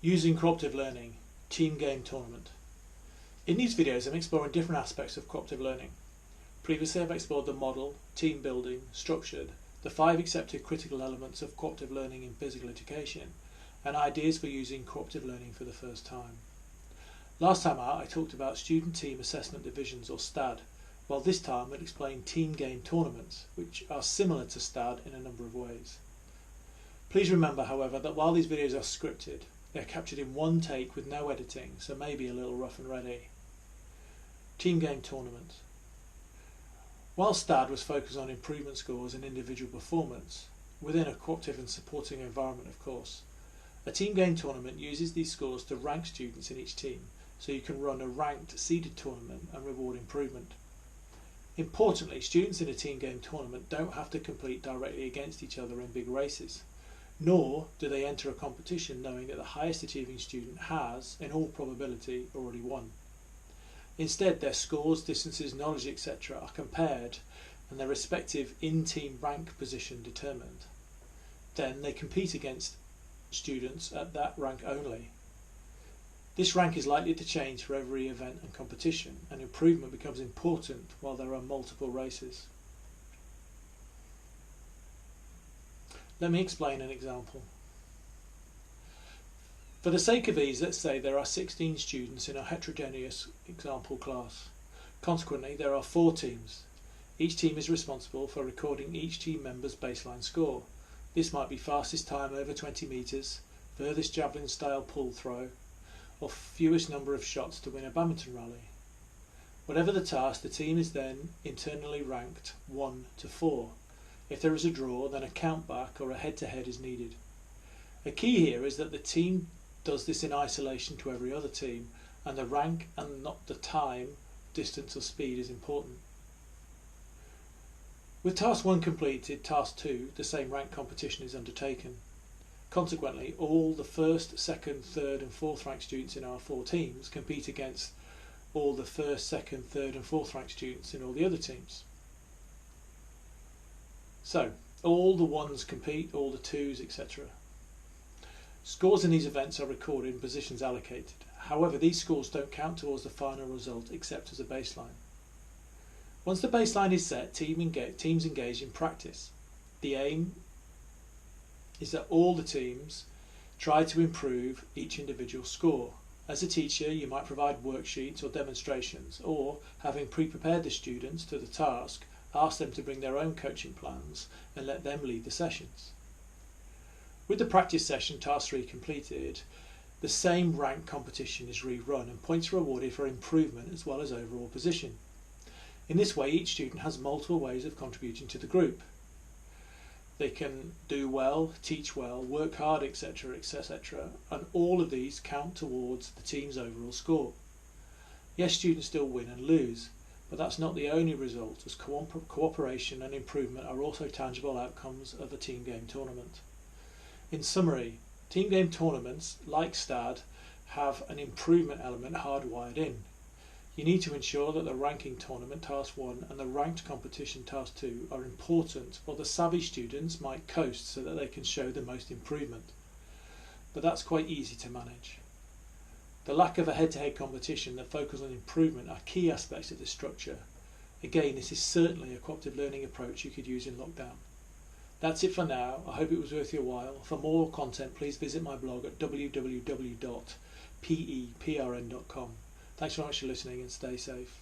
Using cooperative learning, team game tournament. In these videos I'm exploring different aspects of cooperative learning. Previously I've explored the model, team building, structured, the 5 accepted critical elements of cooperative learning in physical education, and ideas for using cooperative learning for the first time. Last time out I talked about student team assessment divisions or STAD, while this time we'll explain team game tournaments, which are similar to STAD in a number of ways. Please remember, however, that while these videos are scripted, they're captured in one take with no editing, so maybe a little rough and ready. Team game tournament. While STAD was focused on improvement scores and individual performance, within a cooperative and supporting environment of course, a team game tournament uses these scores to rank students in each team, so you can run a ranked seeded tournament and reward improvement. Importantly, students in a team game tournament don't have to compete directly against each other in big races, nor do they enter a competition knowing that the highest achieving student has, in all probability, already won. Instead, their scores, distances, knowledge, etc. are compared and their respective in-team rank position determined. Then they compete against students at that rank only. This rank is likely to change for every event and competition, and improvement becomes important while there are multiple races. Let me explain an example. For the sake of ease, let's say there are 16 students in a heterogeneous example class. Consequently, there are 4 teams. Each team is responsible for recording each team member's baseline score. This might be fastest time over 20 metres, furthest javelin style pull throw, or fewest number of shots to win a badminton rally. Whatever the task, the team is then internally ranked 1 to 4. If there is a draw, then a countback or a head-to-head is needed. A key here is that the team does this in isolation to every other team, and the rank and not the time, distance or speed is important. With task 1 completed, task 2, the same rank competition is undertaken. Consequently, all the 1st, 2nd, 3rd and 4th ranked students in our 4 teams compete against all the 1st, 2nd, 3rd and 4th ranked students in all the other teams. So, all the 1s compete, all the 2s, etc. Scores in these events are recorded and positions allocated. However, these scores don't count towards the final result except as a baseline. Once the baseline is set, teams engage in practice. The aim is that all the teams try to improve each individual score. As a teacher, you might provide worksheets or demonstrations, or, having pre-prepared the students to the task, ask them to bring their own coaching plans and let them lead the sessions. With the practice session task 3 completed, the same rank competition is rerun and points are awarded for improvement as well as overall position. In this way, each student has multiple ways of contributing to the group. They can do well, teach well, work hard, etc., etc., and all of these count towards the team's overall score. Yes, students still win and lose, but that's not the only result, as cooperation and improvement are also tangible outcomes of a team game tournament. In summary, team game tournaments, like STAD, have an improvement element hardwired in. You need to ensure that the ranking tournament task 1 and the ranked competition task 2 are important, or the savvy students might coast so that they can show the most improvement. But that's quite easy to manage. The lack of a head-to-head competition that focuses on improvement are key aspects of this structure. Again, this is certainly a cooperative learning approach you could use in lockdown. That's it for now. I hope it was worth your while. For more content, please visit my blog at www.peprn.com. Thanks very much for listening and stay safe.